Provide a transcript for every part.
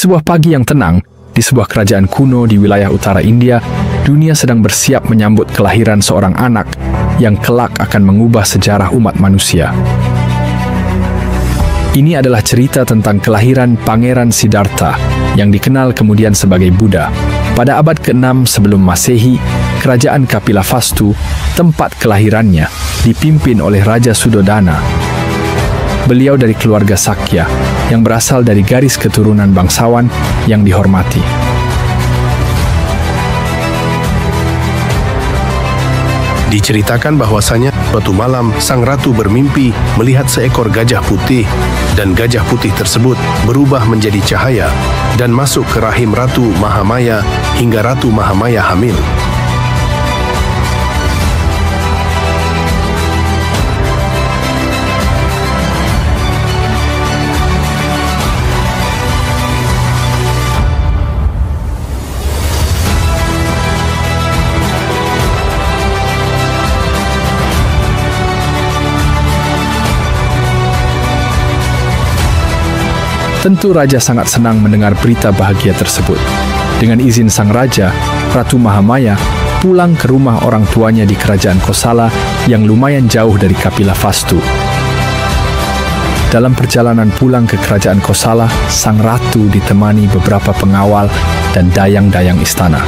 sebuah pagi yang tenang, di sebuah kerajaan kuno di wilayah utara India, dunia sedang bersiap menyambut kelahiran seorang anak yang kelak akan mengubah sejarah umat manusia. Ini adalah cerita tentang kelahiran Pangeran Siddhartha yang dikenal kemudian sebagai Buddha. Pada abad ke-6 sebelum Masehi, kerajaan Kapilavastu, tempat kelahirannya, dipimpin oleh Raja Suddhodana. Beliau dari keluarga Sakya yang berasal dari garis keturunan bangsawan yang dihormati. Diceritakan bahwasanya suatu malam sang ratu bermimpi melihat seekor gajah putih, dan gajah putih tersebut berubah menjadi cahaya dan masuk ke rahim Ratu Mahamaya hingga Ratu Mahamaya hamil. Tentu Raja sangat senang mendengar berita bahagia tersebut. Dengan izin sang Raja, Ratu Mahamaya pulang ke rumah orang tuanya di kerajaan Kosala yang lumayan jauh dari Kapilavastu. Dalam perjalanan pulang ke kerajaan Kosala, sang ratu ditemani beberapa pengawal dan dayang-dayang istana.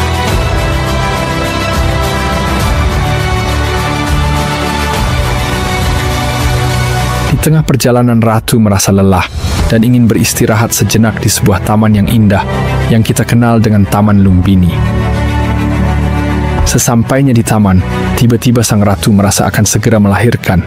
Di tengah perjalanan, ratu merasa lelah dan ingin beristirahat sejenak di sebuah taman yang indah yang kita kenal dengan Taman Lumbini. Sesampainya di taman, tiba-tiba sang ratu merasa akan segera melahirkan.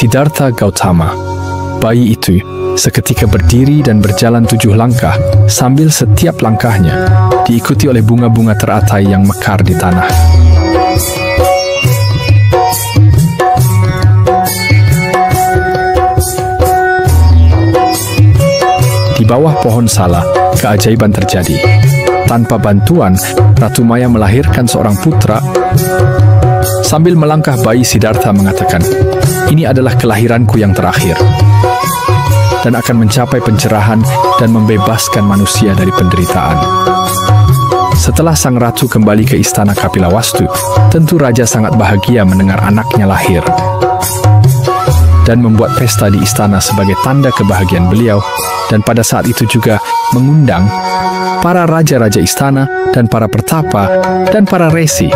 Siddhartha Gautama, bayi itu, seketika berdiri dan berjalan 7 langkah, sambil setiap langkahnya diikuti oleh bunga-bunga teratai yang mekar di tanah. Di bawah pohon sala, keajaiban terjadi. Tanpa bantuan, Ratu Maya melahirkan seorang putra. Sambil melangkah, bayi Siddhartha mengatakan, "Ini adalah kelahiranku yang terakhir dan akan mencapai pencerahan dan membebaskan manusia dari penderitaan." Setelah sang ratu kembali ke istana Kapilavastu, tentu raja sangat bahagia mendengar anaknya lahir dan membuat pesta di istana sebagai tanda kebahagiaan beliau, dan pada saat itu juga mengundang para raja-raja istana dan para pertapa dan para resi,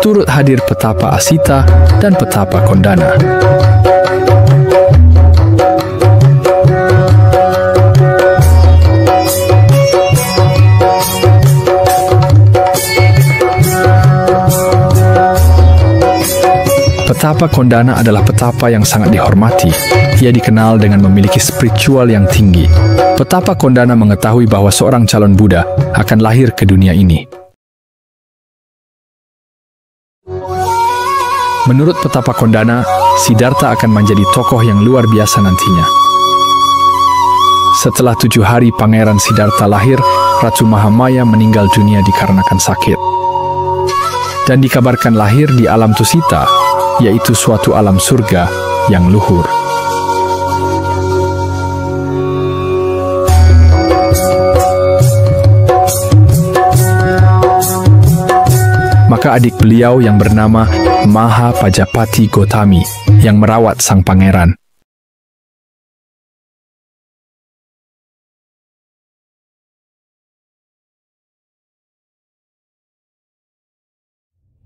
turut hadir petapa Asita dan petapa Kondana. Petapa Kondana adalah petapa yang sangat dihormati. Ia dikenal dengan memiliki spiritual yang tinggi. Petapa Kondana mengetahui bahwa seorang calon Buddha akan lahir ke dunia ini. Menurut petapa Kondana, Siddhartha akan menjadi tokoh yang luar biasa nantinya. Setelah 7 hari Pangeran Siddhartha lahir, Ratu Mahamaya meninggal dunia dikarenakan sakit. Dan dikabarkan lahir di alam Tusita, yaitu suatu alam surga yang luhur. Maka adik beliau yang bernama Mahapajapati Gotami yang merawat sang pangeran.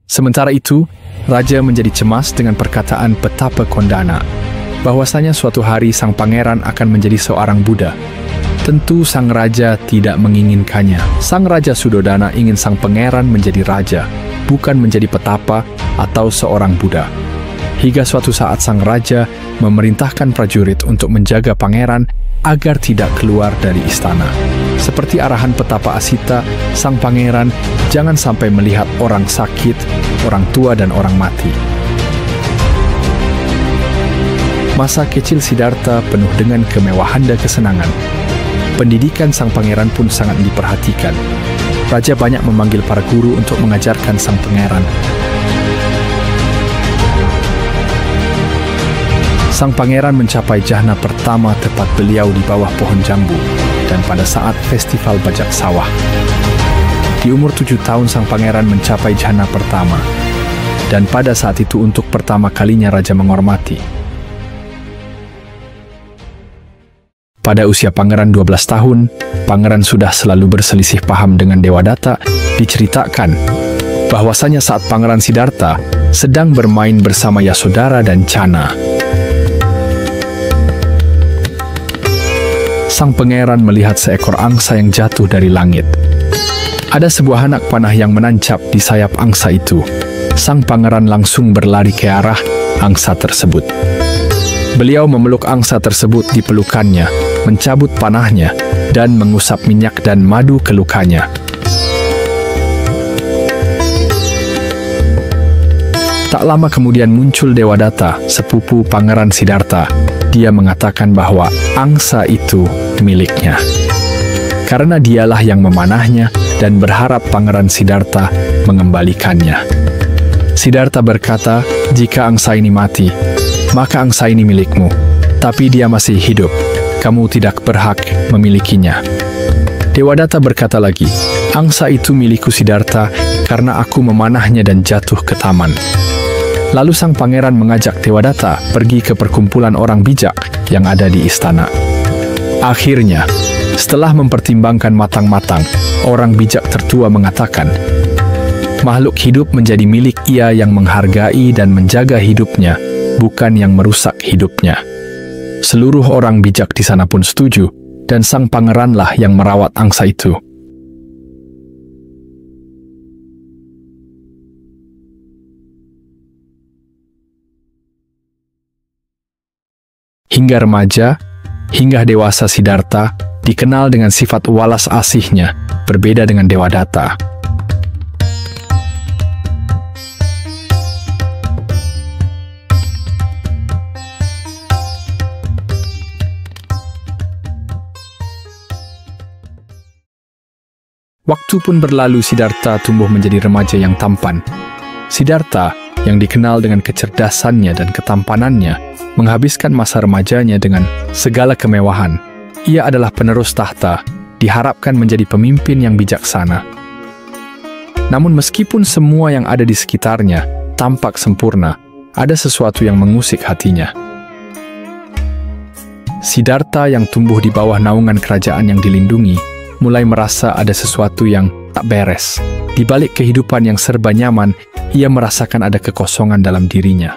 Sementara itu, raja menjadi cemas dengan perkataan petapa Kondana, bahwasanya suatu hari sang pangeran akan menjadi seorang Buddha. Tentu sang raja tidak menginginkannya. Sang Raja Suddhodana ingin sang pangeran menjadi raja, bukan menjadi petapa atau seorang Buddha. Hingga suatu saat sang raja memerintahkan prajurit untuk menjaga pangeran agar tidak keluar dari istana. Seperti arahan petapa Asita, sang pangeran jangan sampai melihat orang sakit, orang tua, dan orang mati. Masa kecil Siddhartha penuh dengan kemewahan dan kesenangan. Pendidikan sang pangeran pun sangat diperhatikan. Raja banyak memanggil para guru untuk mengajarkan sang pangeran. Sang pangeran mencapai jhana pertama tepat beliau di bawah pohon jambu dan pada saat festival bajak sawah. Di umur 7 tahun sang pangeran mencapai jhana pertama. Dan pada saat itu untuk pertama kalinya raja menghormati. Pada usia pangeran 12 tahun, pangeran sudah selalu berselisih paham dengan Dewadatta. Diceritakan bahwasanya saat pangeran Siddhartha sedang bermain bersama Yasodhara dan Channa, sang pangeran melihat seekor angsa yang jatuh dari langit. Ada sebuah anak panah yang menancap di sayap angsa itu. Sang pangeran langsung berlari ke arah angsa tersebut. Beliau memeluk angsa tersebut di pelukannya, mencabut panahnya, dan mengusap minyak dan madu ke lukanya. Tak lama kemudian muncul Dewadatta, sepupu pangeran Siddhartha. Dia mengatakan bahwa angsa itu miliknya, karena dialah yang memanahnya dan berharap pangeran Siddhartha mengembalikannya. Siddhartha berkata, jika angsa ini mati, maka angsa ini milikmu, tapi dia masih hidup. Kamu tidak berhak memilikinya. Dewadatta berkata lagi, angsa itu milikku Siddhartha karena aku memanahnya dan jatuh ke taman. Lalu sang pangeran mengajak Dewadatta pergi ke perkumpulan orang bijak yang ada di istana. Akhirnya, setelah mempertimbangkan matang-matang, orang bijak tertua mengatakan, makhluk hidup menjadi milik ia yang menghargai dan menjaga hidupnya, bukan yang merusak hidupnya. Seluruh orang bijak di sana pun setuju, dan sang pangeranlah yang merawat angsa itu. Hingga remaja, hingga dewasa Siddhartha dikenal dengan sifat walas asihnya, berbeda dengan Dewadatta. Waktu pun berlalu, Siddhartha tumbuh menjadi remaja yang tampan. Siddhartha, yang dikenal dengan kecerdasannya dan ketampanannya, menghabiskan masa remajanya dengan segala kemewahan. Ia adalah penerus tahta, diharapkan menjadi pemimpin yang bijaksana. Namun meskipun semua yang ada di sekitarnya tampak sempurna, ada sesuatu yang mengusik hatinya. Siddhartha yang tumbuh di bawah naungan kerajaan yang dilindungi, mulai merasa ada sesuatu yang tak beres. Di balik kehidupan yang serba nyaman, ia merasakan ada kekosongan dalam dirinya.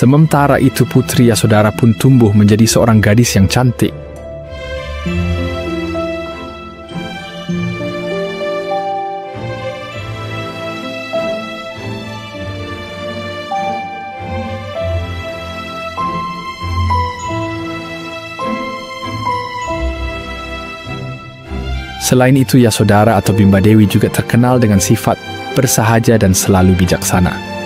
Sementara itu putri Yasodhara pun tumbuh menjadi seorang gadis yang cantik. Selain itu, Yasodhara atau Bimba Dewi juga terkenal dengan sifat bersahaja dan selalu bijaksana.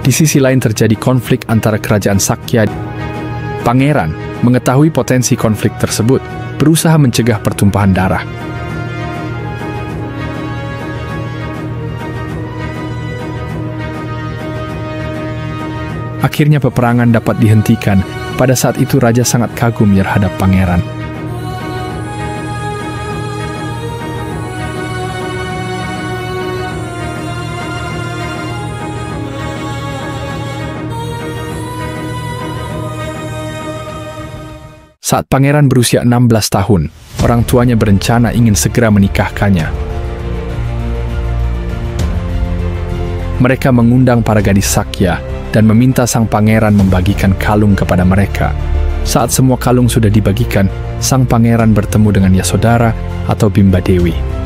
Di sisi lain terjadi konflik antara kerajaan Sakya. Pangeran mengetahui potensi konflik tersebut, berusaha mencegah pertumpahan darah. Akhirnya peperangan dapat dihentikan. Pada saat itu raja sangat kagum terhadap pangeran. Saat pangeran berusia 16 tahun, orang tuanya berencana ingin segera menikahkannya. Mereka mengundang para gadis Sakya dan meminta sang pangeran membagikan kalung kepada mereka. Saat semua kalung sudah dibagikan, sang pangeran bertemu dengan Yasodhara atau Bimba Dewi.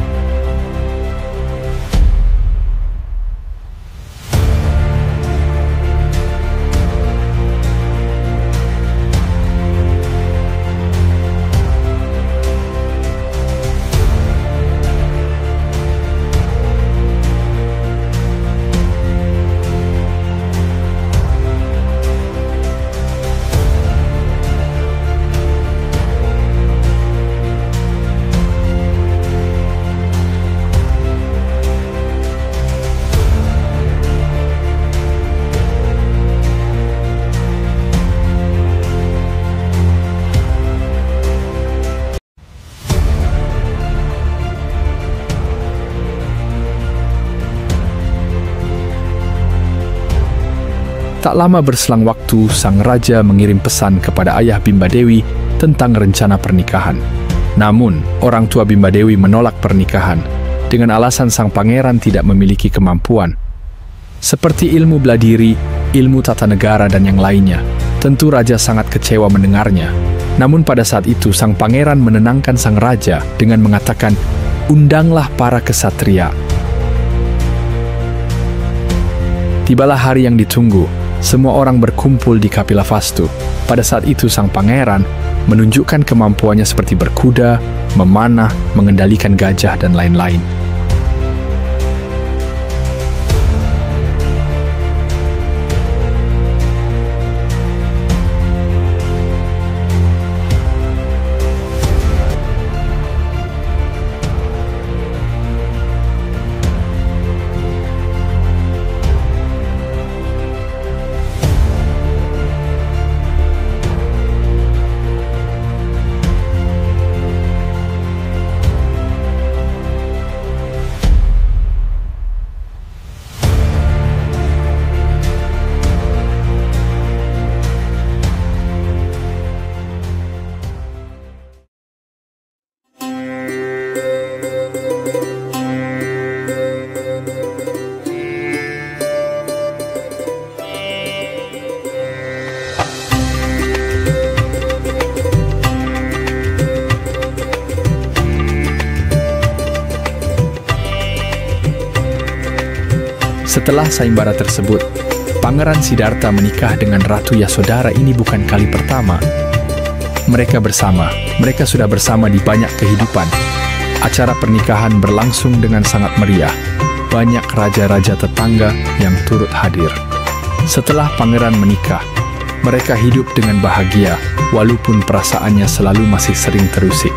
Tak lama berselang waktu, sang raja mengirim pesan kepada ayah Bimba Dewi tentang rencana pernikahan. Namun, orang tua Bimba Dewi menolak pernikahan dengan alasan sang pangeran tidak memiliki kemampuan. Seperti ilmu bela diri, ilmu tata negara, dan yang lainnya. Tentu raja sangat kecewa mendengarnya. Namun pada saat itu, sang pangeran menenangkan sang raja dengan mengatakan, "Undanglah para kesatria." Tibalah hari yang ditunggu. Semua orang berkumpul di Kapila Vastu. Pada saat itu sang pangeran menunjukkan kemampuannya seperti berkuda, memanah, mengendalikan gajah, dan lain-lain. Setelah sayembara tersebut, Pangeran Siddhartha menikah dengan Ratu Yasodhara ini bukan kali pertama. Mereka sudah bersama di banyak kehidupan. Acara pernikahan berlangsung dengan sangat meriah. Banyak raja-raja tetangga yang turut hadir. Setelah pangeran menikah, mereka hidup dengan bahagia, walaupun perasaannya selalu masih sering terusik.